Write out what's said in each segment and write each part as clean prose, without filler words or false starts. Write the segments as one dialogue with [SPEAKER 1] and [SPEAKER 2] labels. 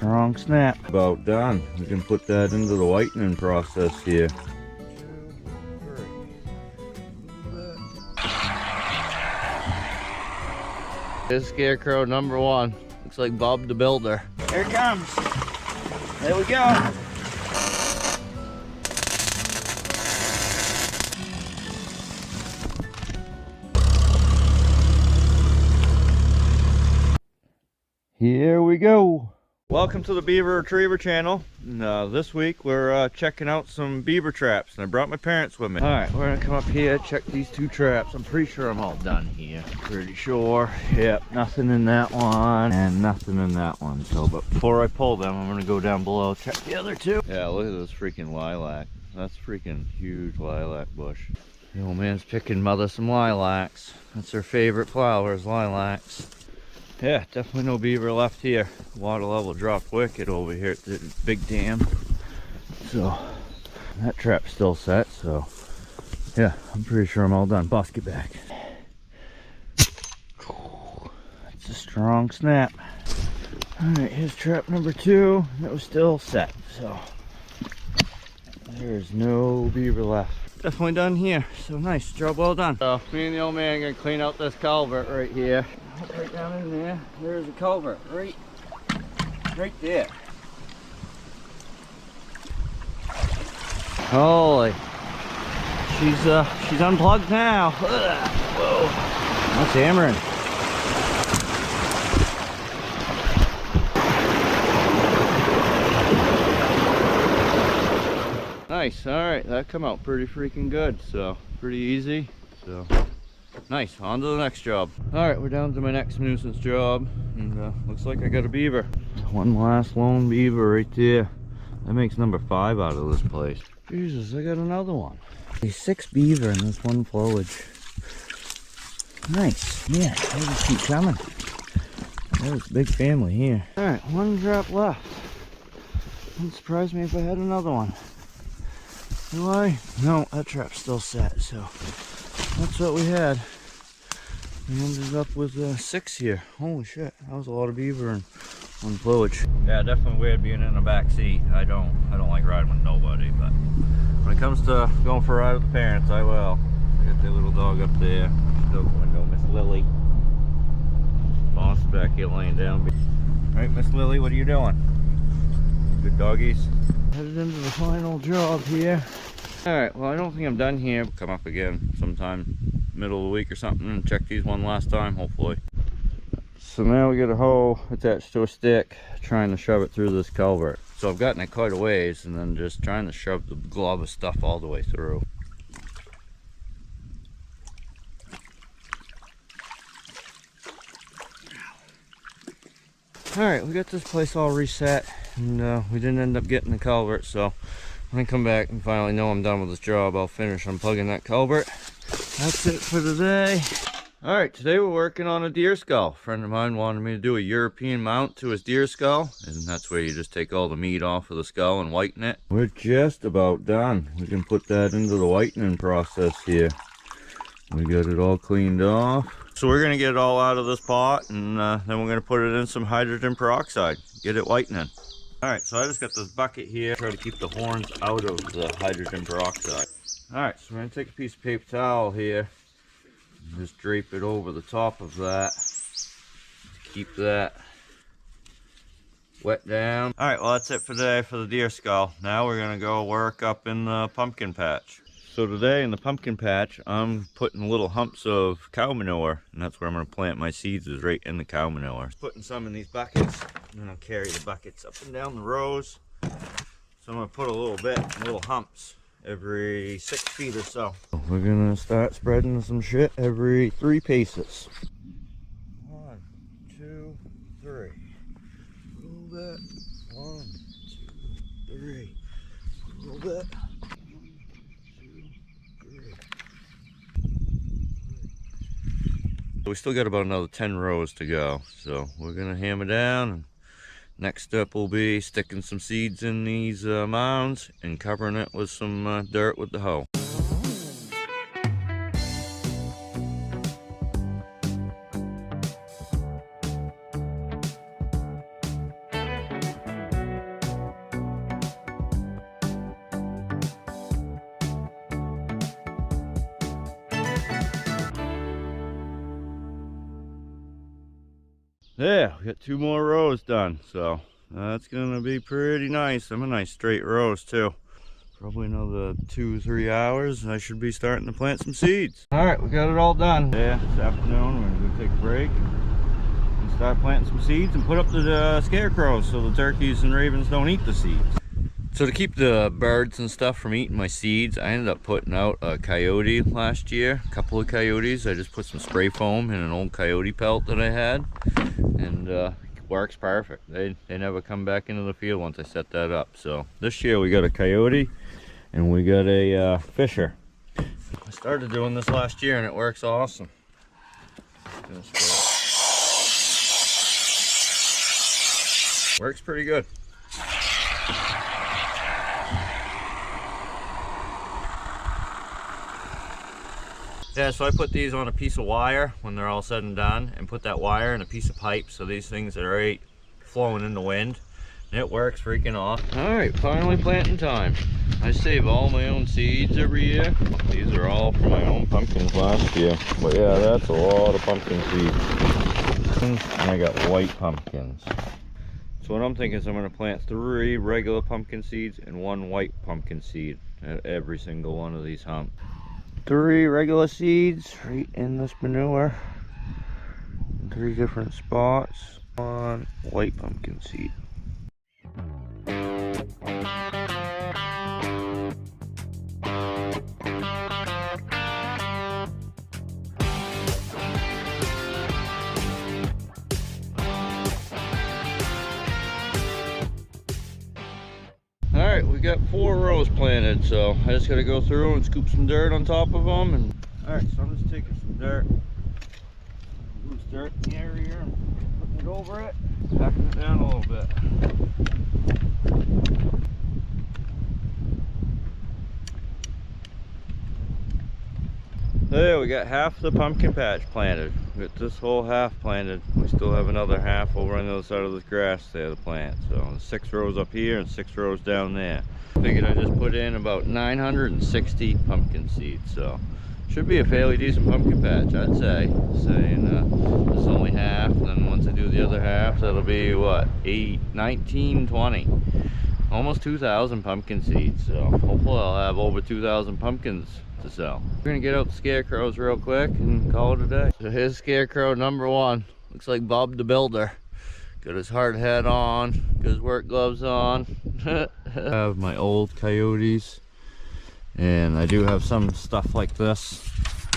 [SPEAKER 1] strong snap. About done. We can put that into the whitening process here. This scarecrow number one. Looks like Bob the Builder. Here it comes. There we go. Here we go. Welcome to the Beaver Retriever channel. And, this week we're checking out some beaver traps, and I brought my parents with me. All right, we're gonna come up here, check these two traps. I'm pretty sure I'm all done here. Pretty sure. Yep, nothing in that one and nothing in that one. So, but before I pull them, I'm gonna go down below, check the other two. Yeah, look at this freaking lilac. That's freaking huge lilac bush. The old man's picking mother some lilacs. That's her favorite flowers, lilacs. Yeah, definitely no beaver left here. Water level dropped wicked over here at the big dam. So, that trap's still set, so yeah, I'm pretty sure I'm all done. Boss, get back. That's a strong snap. Alright, here's trap number two. That was still set, so there's no beaver left. Definitely done here, so nice, job well done. So, me and the old man are gonna clean out this culvert right here. Right down in there, there's a culvert, right there. Holy, she's unplugged now. Ugh. Whoa, that's hammering. Nice. All right, that come out pretty freaking good. So pretty easy. So. Nice, on to the next job. All right, we're down to my next nuisance job, and looks like I got a beaver. One last lone beaver right there. That makes number 5 out of this place. Jesus, I got another one. There's 6 beaver in this one flowage. Nice, yeah, they just keep coming. There's a big family here. All right, one drop left. Wouldn't surprise me if I had another one. Do I? No, that trap's still set, so that's what we had. We ended up with 6 here. Holy shit, that was a lot of beaver and one flowage. Yeah, definitely weird being in the back seat. I don't like riding with nobody, but when it comes to going for a ride with the parents, I will. I got their little dog up there. She's out the window, Miss Lily. Boss back here laying down. Right, Miss Lily, what are you doing? Good doggies. Headed into the final job here. Alright, well I don't think I'm done here. Come up again sometime middle of the week or something and check these one last time, hopefully. So now we got a hoe attached to a stick, trying to shove it through this culvert. So I've gotten it quite a ways and then just trying to shove the glob of stuff all the way through. Alright, we got this place all reset, and we didn't end up getting the culvert, so when I come back and finally know I'm done with this job, I'll finish unplugging that culvert. That's it for today. Alright, today we're working on a deer skull. A friend of mine wanted me to do a European mount to his deer skull, and that's where you just take all the meat off of the skull and whiten it. We're just about done. We can put that into the whitening process here. We got it all cleaned off. So we're gonna get it all out of this pot, and then we're gonna put it in some hydrogen peroxide, get it whitening. All right, so I just got this bucket here, try to keep the horns out of the hydrogen peroxide. All right, so we're gonna take a piece of paper towel here, and just drape it over the top of that to keep that wet down. All right, well that's it for today for the deer skull. Now we're gonna go work up in the pumpkin patch. So today in the pumpkin patch, I'm putting little humps of cow manure, and that's where I'm going to plant my seeds, is right in the cow manure. Putting some in these buckets, and then I'll carry the buckets up and down the rows. So I'm going to put a little bit, little humps, every 6 feet or so. We're going to start spreading some shit every 3 paces. 1, 2, 3. A little bit. 1, 2, 3. A little bit. We still got about another 10 rows to go, so we're gonna hammer down. Next step will be sticking some seeds in these mounds and covering it with some dirt with the hoe. Yeah, we got 2 more rows done, so that's gonna be pretty nice. I'm a nice straight rows too. Probably another 2-3 hours, and I should be starting to plant some seeds. All right, we got it all done. Yeah, this afternoon we're gonna go take a break and start planting some seeds and put up the scarecrows so the turkeys and ravens don't eat the seeds. So to keep the birds and stuff from eating my seeds, I ended up putting out a coyote last year, a couple of coyotes. I just put some spray foam in an old coyote pelt that I had, and it works perfect. They never come back into the field once I set that up. So this year we got a coyote and we got a fisher. I started doing this last year and it works awesome. Works pretty good. Yeah, so I put these on a piece of wire when they're all said and done, and put that wire in a piece of pipe so these things are right flowing in the wind. And it works freaking off. Alright, finally planting time. I save all my own seeds every year. These are all from my own pumpkins last year. But yeah, that's a lot of pumpkin seeds. And I got white pumpkins. So what I'm thinking is I'm going to plant 3 regular pumpkin seeds and 1 white pumpkin seed at every single one of these humps. 3 regular seeds right in this manure. 3 different spots. 1 white pumpkin seed. Alright, we got 4 rows planted, so I just gotta go through and scoop some dirt on top of them. And alright, so I'm just taking some dirt, loose dirt in the area, and putting it over it, packing it down a little bit. There, we got half the pumpkin patch planted. We got this whole half planted. We still have another half over on the other side of this grass there to plant. So 6 rows up here and 6 rows down there. Figured I just put in about 960 pumpkin seeds. So should be a fairly decent pumpkin patch, I'd say. Saying this is only half, and then once I do the other half, that'll be what, 19, 20. Almost 2,000 pumpkin seeds. So hopefully I'll have over 2,000 pumpkins to sell. We're gonna get out the scarecrows real quick and call it a day. So here's scarecrow number 1. Looks like Bob the Builder. Got his hard hat on, got his work gloves on. I have my old coyotes, and I do have some stuff like this,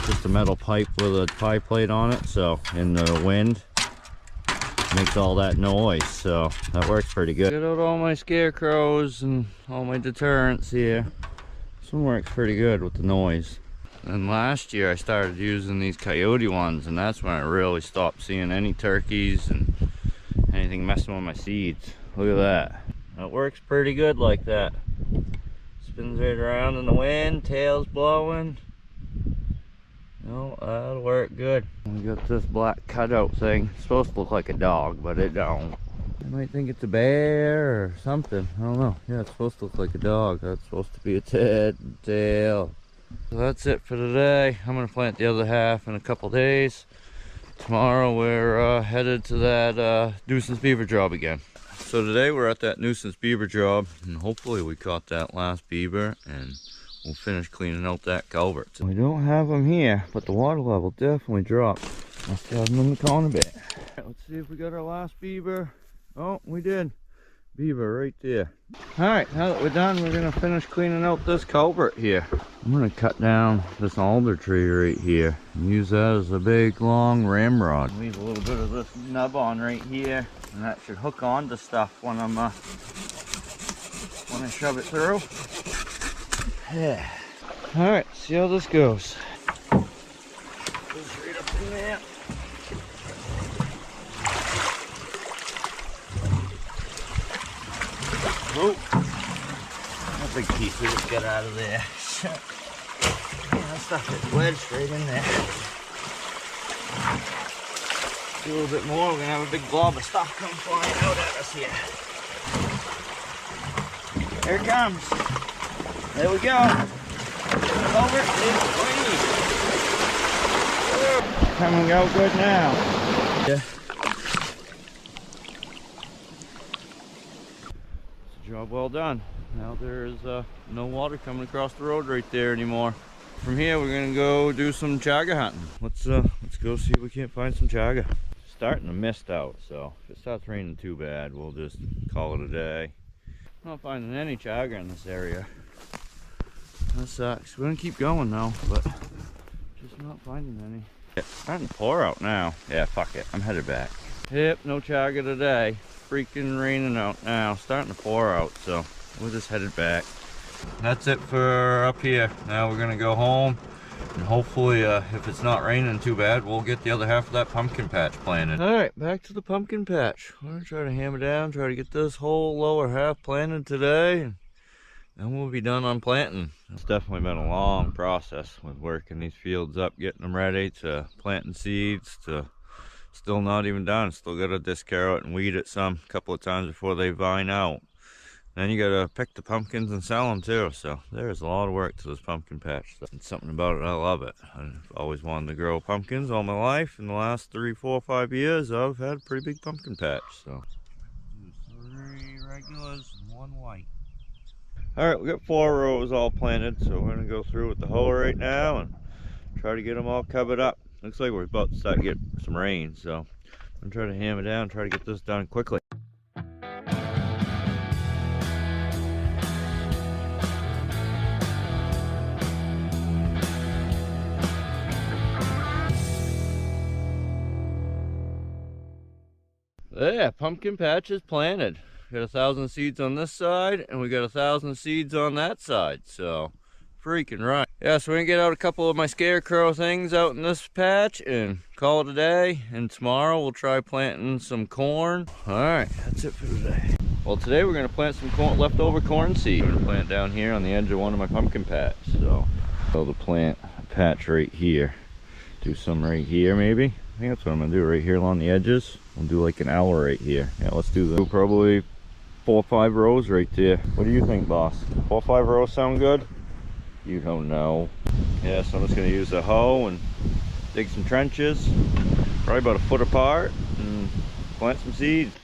[SPEAKER 1] just a metal pipe with a pie plate on it, so in the wind makes all that noise, so that works pretty good. Got out all my scarecrows and all my deterrents here. This one works pretty good with the noise. And last year I started using these coyote ones, and that's when I really stopped seeing any turkeys and anything messing with my seeds. Look at that. It works pretty good like that. Spins right around in the wind, tail's blowing. No, that'll work good. We got this black cutout thing. It's supposed to look like a dog, but it don't. I might think it's a bear or something. I don't know. Yeah, it's supposed to look like a dog. That's supposed to be its head and tail. So that's it for today. I'm going to plant the other half in a couple days. Tomorrow we're headed to that Nuisance Beaver job again. So today we're at that Nuisance Beaver job, and hopefully we caught that last beaver and we'll finish cleaning out that culvert. We don't have them here, but the water level definitely dropped. Must have them in the corner bit. Let's see if we got our last beaver. Oh, we did. Beaver right there. Alright, now that we're done, we're going to finish cleaning out this culvert here. I'm going to cut down this alder tree right here and use that as a big long ramrod. Leave a little bit of this nub on right here, and that should hook on to stuff when I'm when I shove it through. Yeah. Alright, see how this goes. Goes right up in there. Oh, that big piece we just got out of there. Yeah, that stuff is wedged right in there. Do a little bit more, we're gonna have a big blob of stuff come flying out at us here. Here it comes. There we go. Over is clean. Coming out good now. Yeah. Job well done. Now there's no water coming across the road right there anymore. From here we're gonna go do some chaga hunting. Let's go see if we can't find some chaga. It's starting to mist out, so if it starts raining too bad, we'll just call it a day. Not finding any chaga in this area. That sucks. We're gonna keep going though, but just not finding any. It's starting to pour out now. Yeah, fuck it. I'm headed back. Yep, no chaga today. Freaking raining out now. Starting to pour out, so we're just headed back. That's it for up here. Now we're gonna go home, and hopefully if it's not raining too bad, we'll get the other half of that pumpkin patch planted. All right, back to the pumpkin patch. We're gonna try to hammer down, try to get this whole lower half planted today, and then we'll be done on planting. It's definitely been a long process with working these fields up, getting them ready to planting seeds, to still not even done. Still gotta discarrot and weed it some couple of times before they vine out. Then you gotta pick the pumpkins and sell them too. So there's a lot of work to this pumpkin patch. It's something about it, I love it. I've always wanted to grow pumpkins all my life. In the last 3, 4, 5 years, I've had a pretty big pumpkin patch. So 3 regulars and 1 white. All right, we got 4 rows all planted, so we're gonna go through with the hoe right now and try to get them all covered up. Looks like we're about to start getting some rain, so I'm gonna try to hammer down, try to get this done quickly. Yeah, pumpkin patch is planted. We got 1,000 seeds on this side, and we got 1,000 seeds on that side, so freaking right. Yeah, so we're gonna get out a couple of my scarecrow things out in this patch and call it a day, and tomorrow we'll try planting some corn. All right, that's it for today. Well, today we're gonna plant some corn, leftover corn seed. I'm gonna plant down here on the edge of one of my pumpkin patch, so I'll plant a patch right here. Do some right here maybe. I think that's what I'm gonna do right here along the edges. We'll do like an L right here. Yeah, let's do the probably 4 or 5 rows right there. What do you think, boss? 4 or 5 rows sound good? You don't know. Yeah, so I'm just gonna use a hoe and dig some trenches, probably about 1 foot apart, and plant some seeds.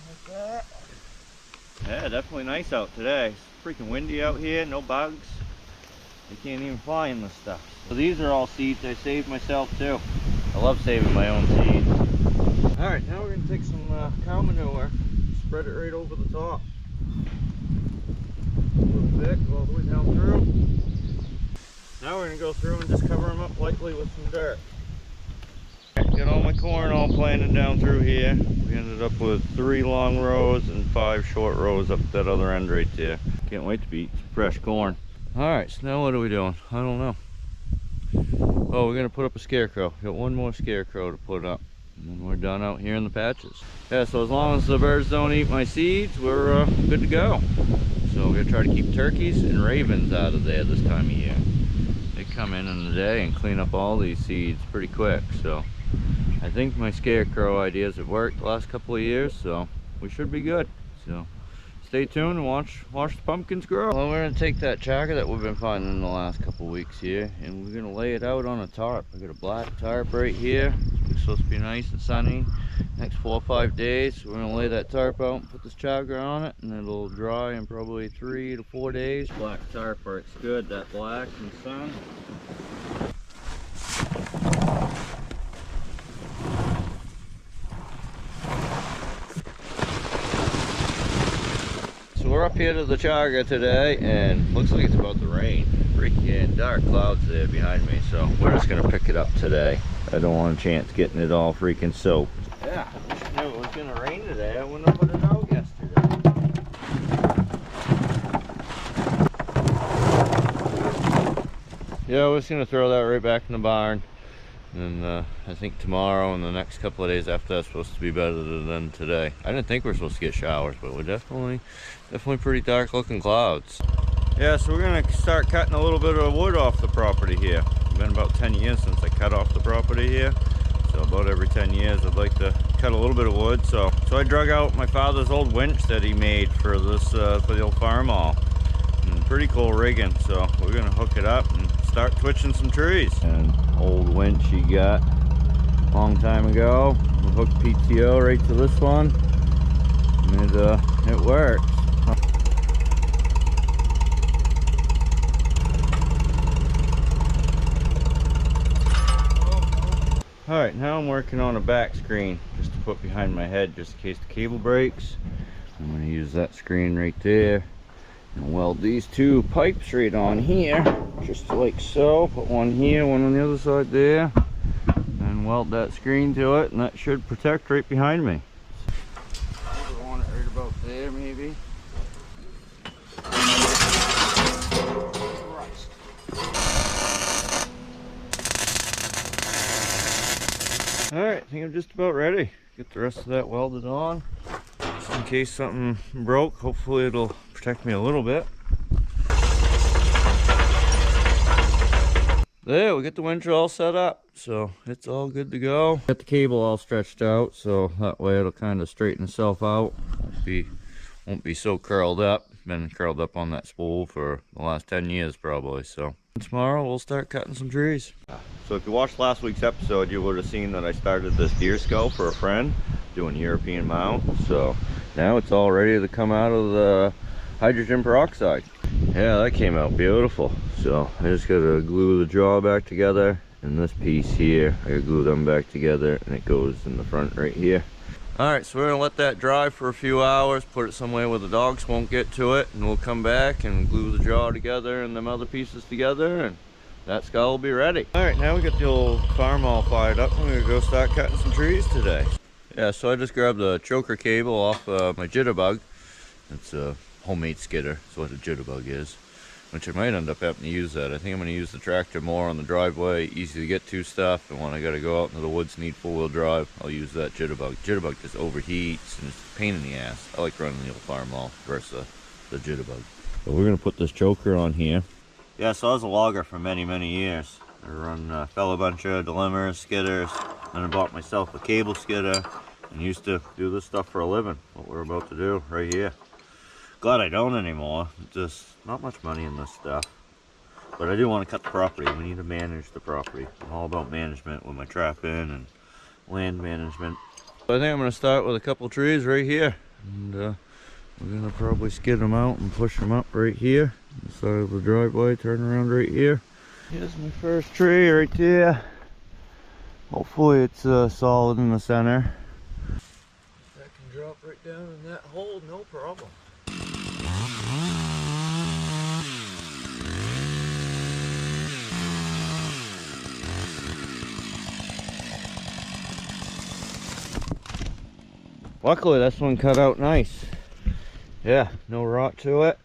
[SPEAKER 1] Like that. Yeah, definitely nice out today. It's freaking windy out here, no bugs. You can't even fly in this stuff. So these are all seeds I saved myself too. I love saving my own seeds. All right, now we're gonna take some cow manure, spread it right over the top. A little bit, go all the way down through. Now we're gonna go through and just cover them up lightly with some dirt. Got all my corn all planted down through here. We ended up with 3 long rows and 5 short rows up that other end right there. Can't wait to eat some fresh corn. All right, so now what are we doing? I don't know. Oh, we're gonna put up a scarecrow. Got 1 more scarecrow to put up, and then we're done out here in the patches. Yeah, so as long as the birds don't eat my seeds, we're good to go. So we're gonna try to keep turkeys and ravens out of there this time of year. They come in the day and clean up all these seeds pretty quick. So I think my scarecrow ideas have worked the last couple of years, so we should be good. So stay tuned and watch the pumpkins grow. Well, we're gonna take that chaga that we've been finding in the last couple of weeks here, and we're gonna lay it out on a tarp. I got a black tarp right here. It's supposed to be nice and sunny next 4 or 5 days. So we're gonna lay that tarp out and put this chaga on it, and it'll dry in probably 3 to 4 days. Black tarp works good, that black and sun. So we're up here to the chaga today, and looks like it's about to rain. Freaking dark clouds there behind me, so we're just gonna pick it up today. I don't want a chance getting it all freaking soaked. Yeah, I just knew it was gonna rain today. I wouldn't have put it out yesterday. Yeah, we're just gonna throw that right back in the barn. And I think tomorrow and the next couple of days after that's supposed to be better than today. I didn't think we were supposed to get showers, but we're definitely pretty dark looking clouds. Yeah, so we're gonna start cutting a little bit of wood off the property here. It's been about 10 years since I cut off the property here. So about every 10 years I'd like to cut a little bit of wood. So I drug out my father's old winch that he made for this for the old Farmall. And pretty cool rigging. So we're gonna hook it up and start twitching some trees. And old winch he got a long time ago. We hooked PTO right to this one. it works. Alright, now I'm working on a back screen just to put behind my head just in case the cable breaks. I'm going to use that screen right there and weld these two pipes right on here, just like so. Put one here, one on the other side there, and weld that screen to it, and that should protect right behind me. I want it right about there maybe. Alright, I think I'm just about ready. Get the rest of that welded on. Just in case something broke, hopefully it'll protect me a little bit. There, we get the winch all set up, so it's all good to go. Got the cable all stretched out, so that way it'll kind of straighten itself out. Won't be so curled up. Been curled up on that spool for the last 10 years probably, so. Tomorrow we'll start cutting some trees. So if you watched last week's episode, you would have seen that I started this deer skull for a friend doing European mount. So now it's all ready to come out of the hydrogen peroxide. Yeah, that came out beautiful. So I just gotta glue the jaw back together, and this piece here I gotta glue them back together, and it goes in the front right here. Alright, so we're gonna let that dry for a few hours, put it somewhere where the dogs won't get to it, and we'll come back and glue the jaw together and them other pieces together, and that skull will be ready. Alright, now we got the old Farmall fired up, and we're gonna go start cutting some trees today. Yeah, so I just grabbed the choker cable off my jitterbug. It's a homemade skidder, that's what a jitterbug is. Which I might end up having to use that. I think I'm going to use the tractor more on the driveway, easy to get to stuff, and when I got to go out into the woods, need four-wheel drive, I'll use that jitterbug. Jitterbug just overheats and it's a pain in the ass. I like running the old Farmall versus the jitterbug. So we're going to put this choker on here. Yeah, so I was a logger for many, many years. I run fell a bunch of dilemmas, skidders, then I bought myself a cable skidder and used to do this stuff for a living. What we're about to do right here. Glad I don't anymore. Just not much money in this stuff, but I do want to cut the property. We need to manage the property. I'm all about management with my trapping and land management. I think I'm going to start with a couple trees right here, and we're going to probably skid them out and push them up right here on the side of the driveway. Turn around right here. Here's my first tree right there. Hopefully it's solid in the center. That can drop right down in that hole, no problem. Luckily this one cut out nice. Yeah, no rot to it.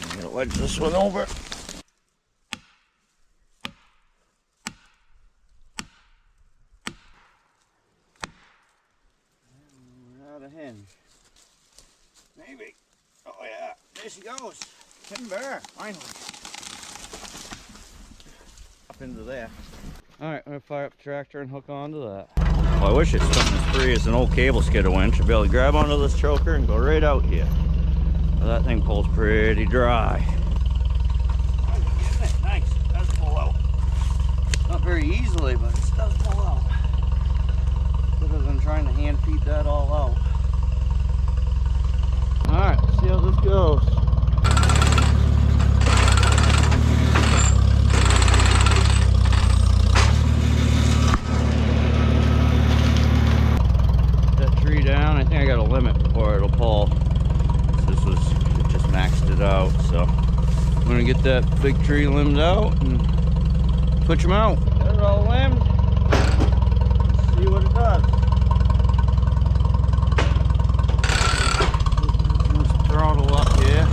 [SPEAKER 1] I'm gonna wedge this one over. Hinge. Maybe. Oh yeah, there she goes. Timber, finally. Up into there. Alright, I'm gonna fire up the tractor and hook onto that. Well, I wish it's something as free as an old cable skidder winch. I'd be able to grab onto this choker and go right out here. Well, that thing pulls pretty dry. Oh, isn't it nice? It does pull out. Not very easily, but it does pull out. Better than trying to hand feed that all out. Alright, let's see how this goes. That tree down, I think I got a limit before it'll pull. It just maxed it out, so I'm gonna get that big tree limbed out and switch them out. Got it all limbed. Let's see what it does. Throttle up here.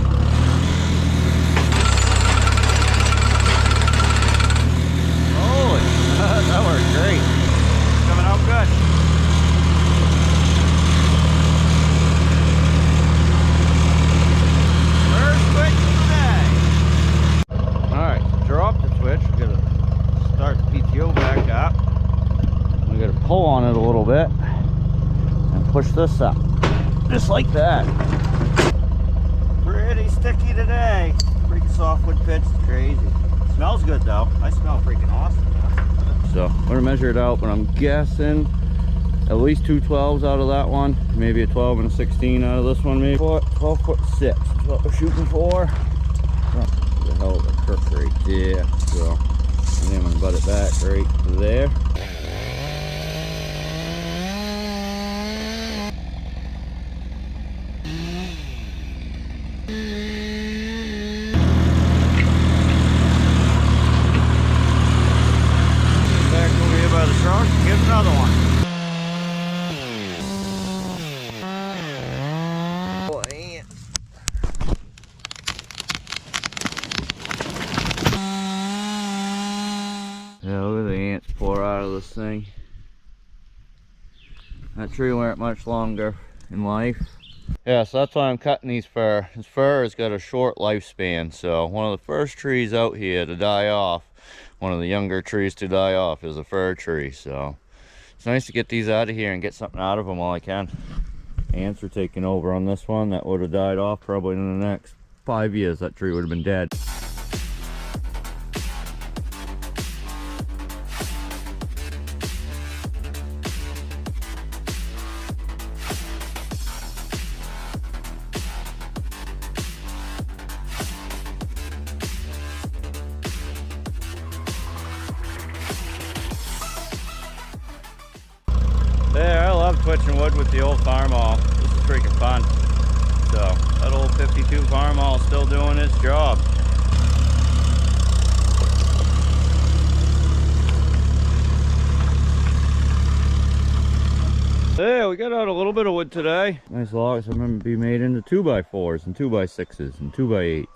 [SPEAKER 1] Holy, that worked great. Coming out good. First switch of the day. Alright, drop the switch. We're gonna start the PTO back up. We gotta pull on it a little bit and push this up. Just like that. Pretty sticky today. Freaking softwood pitch, it's crazy. Smells good though. I smell freaking awesome. So I'm gonna measure it out, but I'm guessing at least 2 12s out of that one, maybe a 12 and a 16 out of this one, maybe 12 foot 6 is what we're shooting for. Oh, the hell of a crook right there. So and then I'm gonna butt it back right there. Back over here by the truck, get another one. Yeah, look at the ants pour out of this thing. That tree weren't much longer in life. Yeah, so that's why I'm cutting these fir. This fir has got a short lifespan, so one of the first trees out here to die off, one of the younger trees to die off is a fir tree, so it's nice to get these out of here and get something out of them while I can. Ants are taking over on this one. That would have died off probably in the next 5 years. That tree would have been dead. There, I love twitching wood with the old Farmall. This is freaking fun. So, that old 52 Farmall is still doing its job. There, we got out a little bit of wood today. Nice logs. I remember be made into 2x4s and 2x6s and 2x8s.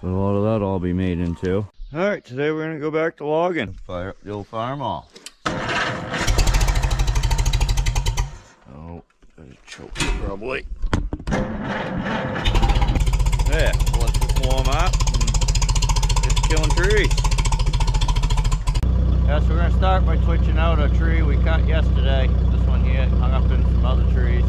[SPEAKER 1] So a lot of that all be made into. Alright, today we're going to go back to logging. Fire up the old Farmall. Choke probably. Yeah, let this warm up and get to killing trees. Yeah, so we're gonna start by twitching out a tree we cut yesterday. This one here hung up in some other trees.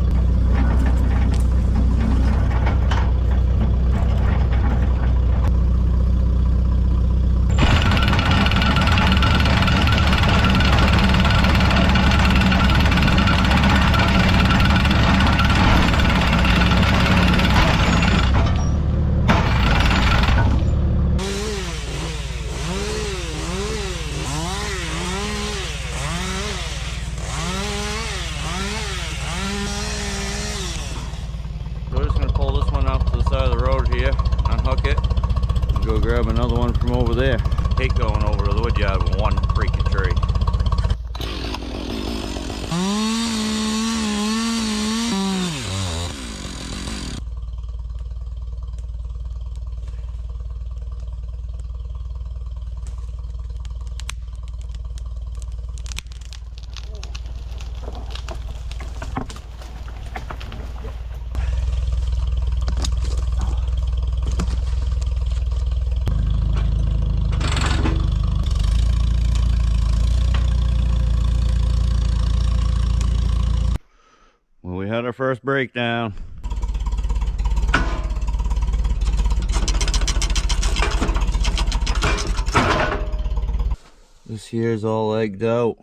[SPEAKER 1] Unhook it and go grab another one from over there. Hate going over to the wood yard with one freaking tree. Well, we had our first breakdown. This here is all egged out.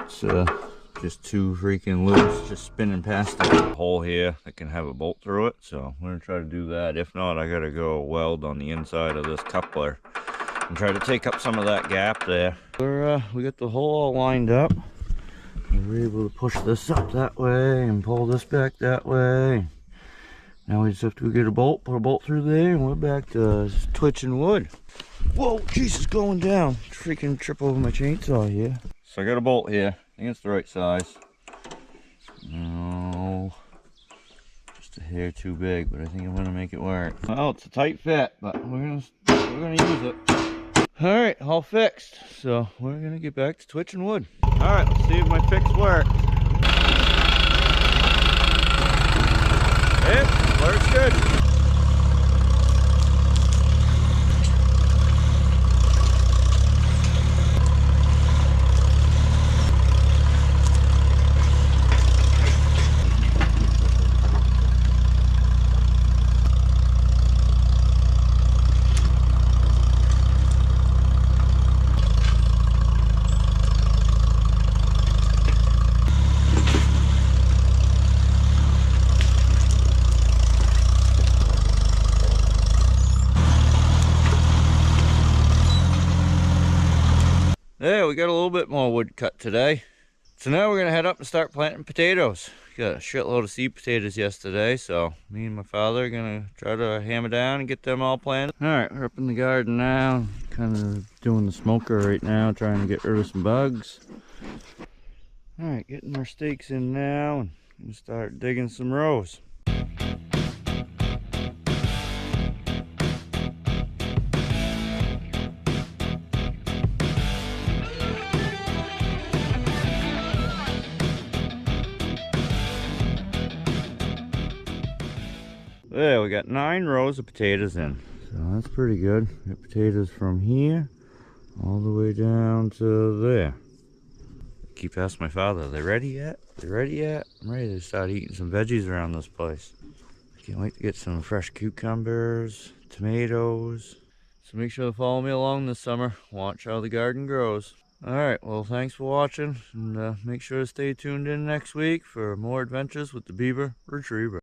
[SPEAKER 1] It's just too freaking loose, just spinning past the hole here that can have a bolt through it. So I'm gonna try to do that. If not, I gotta go weld on the inside of this coupler and try to take up some of that gap there. We got the hole all lined up. We're able to push this up that way and pull this back that way. Now we just have to go get a bolt, put a bolt through there, and we're back to twitching wood. Whoa, Jesus, going down. Freaking trip over my chainsaw here. So I got a bolt here. I think it's the right size. No, just a hair too big, but I think I'm gonna make it work. Well, it's a tight fit, but we're gonna use it. All right, all fixed. So we're gonna get back to twitching wood. All right, let's see if my fix works. It works good. There, we got a little bit more wood cut today. So now we're gonna head up and start planting potatoes. Got a shitload of seed potatoes yesterday, so me and my father are gonna try to hammer down and get them all planted. All right, we're up in the garden now, kind of doing the smoker right now, trying to get rid of some bugs. All right, getting our stakes in now and we'll start digging some rows. There, we got 9 rows of potatoes in. So that's pretty good. We got potatoes from here all the way down to there. I keep asking my father, are they ready yet? Are they ready yet? I'm ready to start eating some veggies around this place. I can't wait to get some fresh cucumbers, tomatoes. So make sure to follow me along this summer. Watch how the garden grows. Alright, well thanks for watching, and make sure to stay tuned in next week for more adventures with the Beaver Retriever.